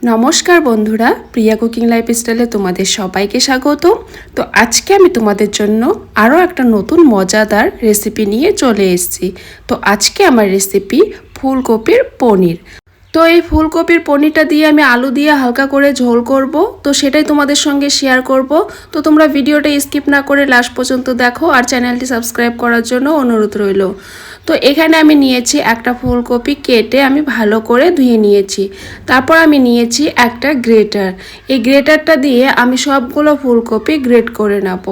নমস্কার বন্ধুরা, প্রিয়া কুকিং লাইফস্টাইলে তোমাদের সবাইকে স্বাগত। তো আজকে আমি তোমাদের জন্য আরও একটা নতুন মজাদার রেসিপি নিয়ে চলে এসেছি। তো আজকে আমার রেসিপি ফুলকপির পনির। তো এই ফুলকপির পনিরটা দিয়ে আমি আলু দিয়ে হালকা করে ঝোল করব, তো সেটাই তোমাদের সঙ্গে শেয়ার করব। তো তোমরা ভিডিওটা স্কিপ না করে লাস্ট পর্যন্ত দেখো, আর চ্যানেলটি সাবস্ক্রাইব করার জন্য অনুরোধ রইল। তো এখানে আমি নিয়েছি একটা ফুলকপি, কেটে আমি ভালো করে ধুয়ে নিয়েছি। তারপর আমি নিয়েছি একটা গ্রেটার। এই গ্রেটারটা দিয়ে আমি সবগুলো ফুলকপি গ্রেট করে নেব।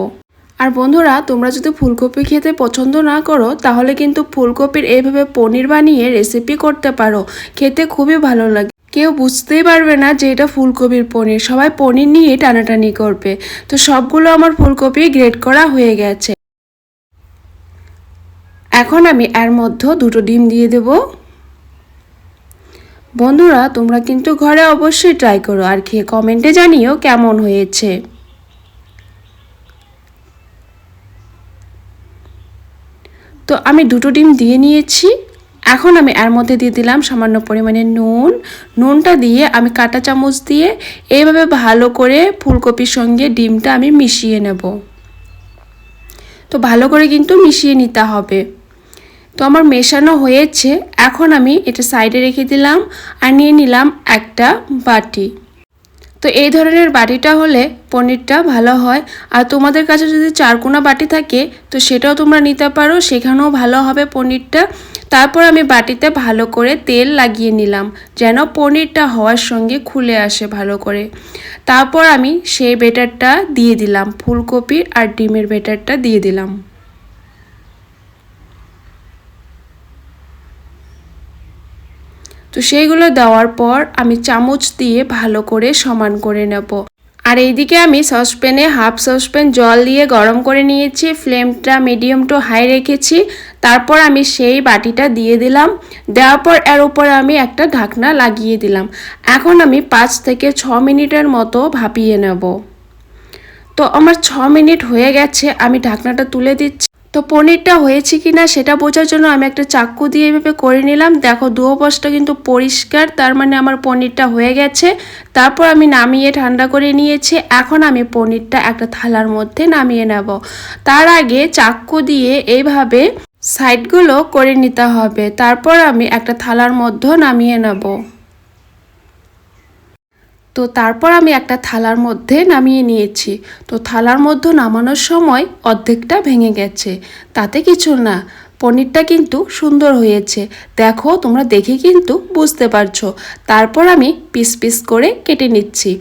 আর বন্ধুরা, তোমরা যদি ফুলকপি খেতে পছন্দ না করো তাহলে কিন্তু ফুলকপির এইভাবে পনির বানিয়ে রেসিপি করতে পারো, খেতে খুবই ভালো লাগে। কেউ বুঝতেই পারবে না যে এটা ফুলকপির পনির, সবাই পনির নিয়ে টানাটানি করবে। তো সবগুলো আমার ফুলকপি গ্রেট করা হয়ে গেছে। এখন আমি এর মধ্যে দুটো ডিম দিয়ে দেব। বন্ধুরা, তোমরা কিন্তু ঘরে অবশ্যই ট্রাই করো আর খেয়ে কমেন্টে জানিও কেমন হয়েছে। তো আমি দুটো ডিম দিয়ে নিয়েছি। এখন আমি এর মধ্যে দিয়ে দিলাম সামান্য পরিমাণে নুন। নুনটা দিয়ে আমি কাঁটা চামচ দিয়ে এইভাবে ভালো করে ফুলকপির সঙ্গে ডিমটা আমি মিশিয়ে নেব। তো ভালো করে কিন্তু মিশিয়ে নিতে হবে। তো আমার মেশানো হয়েছে, এখন আমি এটা সাইডে রেখে দিলাম আর নিয়ে নিলাম একটা বাটি। তো এই ধরনের বাটিটা হলে পনিরটা ভালো হয়। আর তোমাদের কাছে যদি চারকোনা বাটি থাকে তো সেটাও তোমরা নিতে পারো, সেখানেও ভালো হবে পনিরটা। তারপর আমি বাটিতে ভালো করে তেল লাগিয়ে নিলাম যেন পনিরটা হওয়ার সঙ্গে খুলে আসে ভালো করে। তারপর আমি সেই ব্যাটারটা দিয়ে দিলাম, ফুলকপির আর ডিমের ব্যাটারটা দিয়ে দিলাম। তো সেইগুলো দেওয়ার পর আমি চামচ দিয়ে ভালো করে সমান করে নেব। আর এইদিকে আমি সসপ্যানে হাফ সসপ্যান জল দিয়ে গরম করে নিয়েছি, ফ্লেমটা মিডিয়াম টু হাই রেখেছি। তারপর আমি সেই বাটিটা দিয়ে দিলাম। দেওয়ার পর এর উপরে আমি একটা ঢাকনা লাগিয়ে দিলাম। এখন আমি 5 থেকে 6 মিনিটের মতো ভাপিয়ে নেব। তো আমার 6 মিনিট হয়ে গেছে, আমি ঢাকনাটা তুলে দিচ্ছি। তো পনিরটা হয়েছে কিনা সেটা বোঝার জন্য আমি একটা চাকু দিয়ে এভাবে করে নিলাম। দেখো দুপাশটা কিন্তু পরিষ্কার, তার মানে আমার পনিরটা হয়ে গেছে। তারপর আমি নামিয়ে ঠান্ডা করে নিয়েছি। এখন আমি পনিরটা একটা থালার মধ্যে নামিয়ে নেব। তার আগে চাকু দিয়ে এইভাবে সাইডগুলো করে নিতে হবে, তারপর আমি একটা থালার মধ্যে নামিয়ে নেব। তো তারপর আমি একটা থালার মধ্যে নামিয়ে নিয়েছি। তো থালার মধ্যে নামানোর সময় অর্ধেকটা ভেঙে গেছে, তাতে কিছু না, পনিরটা কিন্তু সুন্দর হয়েছে। দেখো, তোমরা দেখে কিন্তু বুঝতে পারছো। তারপর আমি পিস পিস করে কেটে নিচ্ছি।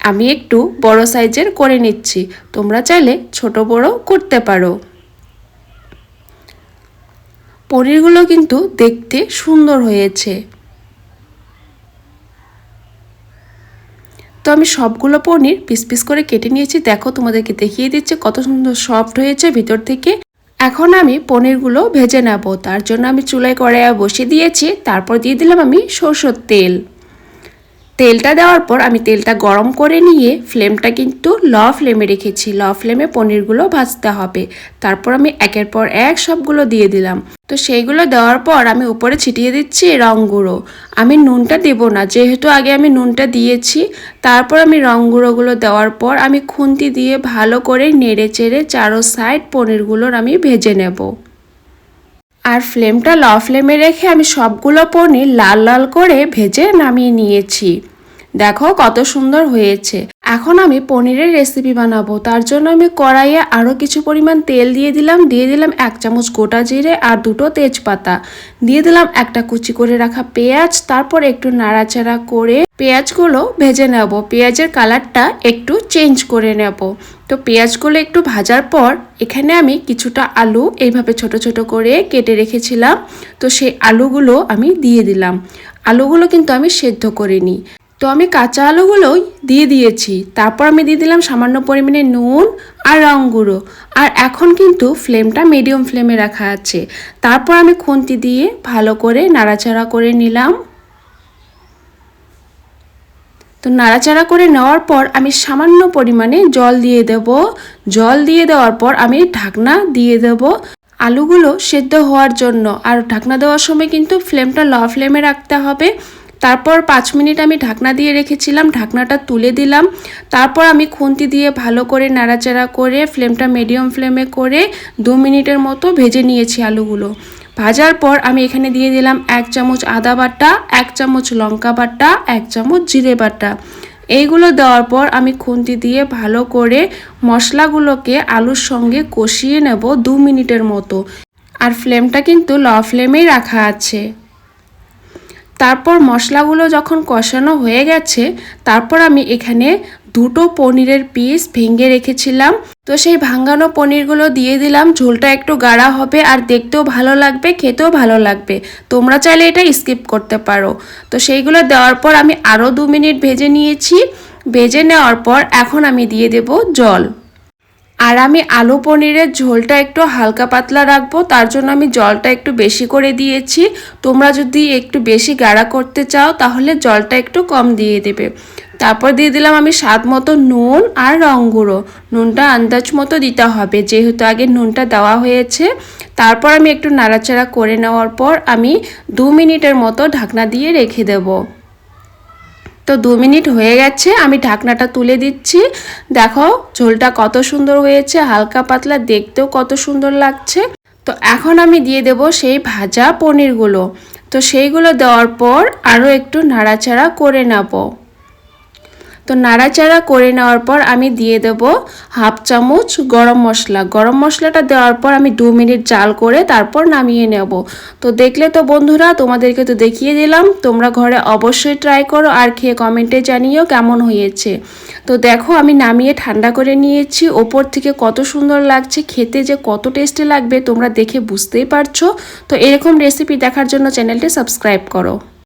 আমি একটু বড় সাইজের করে নিচ্ছি, তোমরা চাইলে ছোট বড় করতে পারো। পনিরগুলো কিন্তু দেখতে সুন্দর হয়েছে। তো আমি সবগুলো পনির পিস পিস করে কেটে নিয়েছি। দেখো, তোমাদেরকে দেখিয়ে দিচ্ছে কত সুন্দর সফট হয়েছে ভিতর থেকে। এখন আমি পনিরগুলো ভেজে নেব। তার জন্য আমি চুলায় কড়াইয়া বসিয়ে দিয়েছি। তারপর দিয়ে দিলাম আমি সরষের তেল। তেলটা দেওয়ার পর আমি তেলটা গরম করে নিয়ে ফ্লেমটা কিন্তু লো ফ্লেমে রেখেছি। লো ফ্লেমে পনিরগুলো ভাজতে হবে। তারপর আমি একের পর এক সবগুলো দিয়ে দিলাম। তো সেইগুলো দেওয়ার পর আমি উপরে ছিটিয়ে দিচ্ছি রং গুঁড়ো। আমি নুনটা দেব না, যেহেতু আগে আমি নুনটা দিয়েছি। তারপর আমি রং গুঁড়োগুলো দেওয়ার পর আমি খুন্তি দিয়ে ভালো করে নেড়ে চেড়ে চারো সাইড পনিরগুলোর আমি ভেজে নেব। আর ফ্লেমটা লো ফ্লেমে রেখে আমি সবগুলো পনির লাল লাল করে ভেজে নামিয়ে নিয়েছি। দেখো কত সুন্দর হয়েছে। এখন আমি পনিরের রেসিপি বানাবো। তার জন্য আমি কড়াইয়ে আরও কিছু পরিমাণ তেল দিয়ে দিলাম। 1 চামচ গোটা জিরে আর 2টো তেজপাতা দিয়ে দিলাম। একটা কুচি করে রাখা পেঁয়াজ। তারপর একটু নাড়াচাড়া করে পেঁয়াজগুলো ভেজে নেব। পেঁয়াজের কালারটা একটু চেঞ্জ করে নেব। তো পেঁয়াজগুলো একটু ভাজার পর এখানে আমি কিছুটা আলু এইভাবে ছোট ছোট করে কেটে রেখেছিলাম। তো সেই আলুগুলো আমি দিয়ে দিলাম। আলুগুলো কিন্তু আমি সেদ্ধ করিনি, তো আমি কাঁচা আলুগুলোই দিয়ে দিয়েছি। তারপর আমি দিয়ে দিলাম সামান্য পরিমাণে নুন আর রং গুঁড়ো। আর এখন কিন্তু ফ্লেমটা মিডিয়াম ফ্লেমে রাখা আছে। তারপর আমি খুন্তি দিয়ে ভালো করে নাড়াচাড়া করে নিলাম। তো নাড়াচাড়া করে নেওয়ার পর আমি সামান্য পরিমাণে জল দিয়ে দেব। জল দিয়ে দেওয়ার পর আমি ঢাকনা দিয়ে দেব আলুগুলো সেদ্ধ হওয়ার জন্য। আর ঢাকনা দেওয়ার সময় কিন্তু ফ্লেমটা লো ফ্লেমে রাখতে হবে। তারপর 5 মিনিট আমি ঢাকনা দিয়ে রেখেছিলাম, ঢাকনাটা তুলে দিলাম। তারপর আমি খুন্তি দিয়ে ভালো করে নাড়াচাড়া করে ফ্লেমটা মিডিয়াম ফ্লেমে করে 2 মিনিটের মতো ভেজে নিয়েছি আলুগুলো। ভাজার পর আমি এখানে দিয়ে দিলাম 1 চামচ আদা বাটা, 1 চামচ লঙ্কা বাটা, 1 চামচ জিরে বাটা। এইগুলো দেওয়ার পর আমি খুন্তি দিয়ে ভালো করে মশলাগুলোকে আলুর সঙ্গে কষিয়ে নেব 2 মিনিটের মতো। আর ফ্লেমটা কিন্তু লো ফ্লেমেই রাখা আছে। তারপর মশলাগুলো যখন কষানো হয়ে গেছে, তারপর আমি এখানে 2টো পনিরের পিস ভেঙে রেখেছিলাম, তো সেই ভাঙানো পনিরগুলো দিয়ে দিলাম। ঝোলটা একটু গাঢ়া হবে আর দেখতেও ভালো লাগবে, খেতেও ভালো লাগবে। তোমরা চাইলে এটা স্কিপ করতে পারো। তো সেইগুলো দেওয়ার পর আমি আরও 2 মিনিট ভেজে নিয়েছি। ভেজে নেওয়ার পর এখন আমি দিয়ে দেব জল। আর আমি আলু পনিরের ঝোলটা একটু হালকা পাতলা রাখবো, তার জন্য আমি জলটা একটু বেশি করে দিয়েছি। তোমরা যদি একটু বেশি গাঢ়া করতে চাও তাহলে জলটা একটু কম দিয়ে দেবে। তারপর দিয়ে দিলাম আমি স্বাদ মতো নুন আর রং গুঁড়ো। নুনটা আন্দাজ মতো দিতে হবে, যেহেতু আগে নুনটা দেওয়া হয়েছে। তারপর আমি একটু নাড়াচাড়া করে নেওয়ার পর আমি 2 মিনিটের মতো ঢাকনা দিয়ে রেখে দেবো। তো 2 মিনিট হয়ে গেছে, আমি ঢাকনাটা তুলে দিচ্ছি। দেখো ঝোলটা কত সুন্দর হয়েছে, হালকা পাতলা, দেখতেও কত সুন্দর লাগছে। তো এখন আমি দিয়ে দেব সেই ভাজা পনিরগুলো। তো সেইগুলো দেওয়ার পর আরও একটু নাড়াচাড়া করে নেব। তো নাড়াচাড়া করে নেওয়ার পর আমি দিয়ে দেব 1/2 চামচ গরম মশলা। গরম মশলাটা দেওয়ার পর আমি 2 মিনিট জাল করে তারপর নামিয়ে নেব। তো দেখলে তো বন্ধুরা, তোমাদেরকে তো দেখিয়ে দিলাম। তোমরা ঘরে অবশ্যই ট্রাই করো আর খেয়ে কমেন্টে জানিও কেমন হয়েছে। তো দেখো আমি নামিয়ে ঠান্ডা করে নিয়েছি। ওপর থেকে কত সুন্দর লাগছে, খেতে যে কত টেস্টি লাগবে তোমরা দেখে বুঝতেই পারছো। তো এরকম রেসিপি দেখার জন্য চ্যানেলটি সাবস্ক্রাইব করো।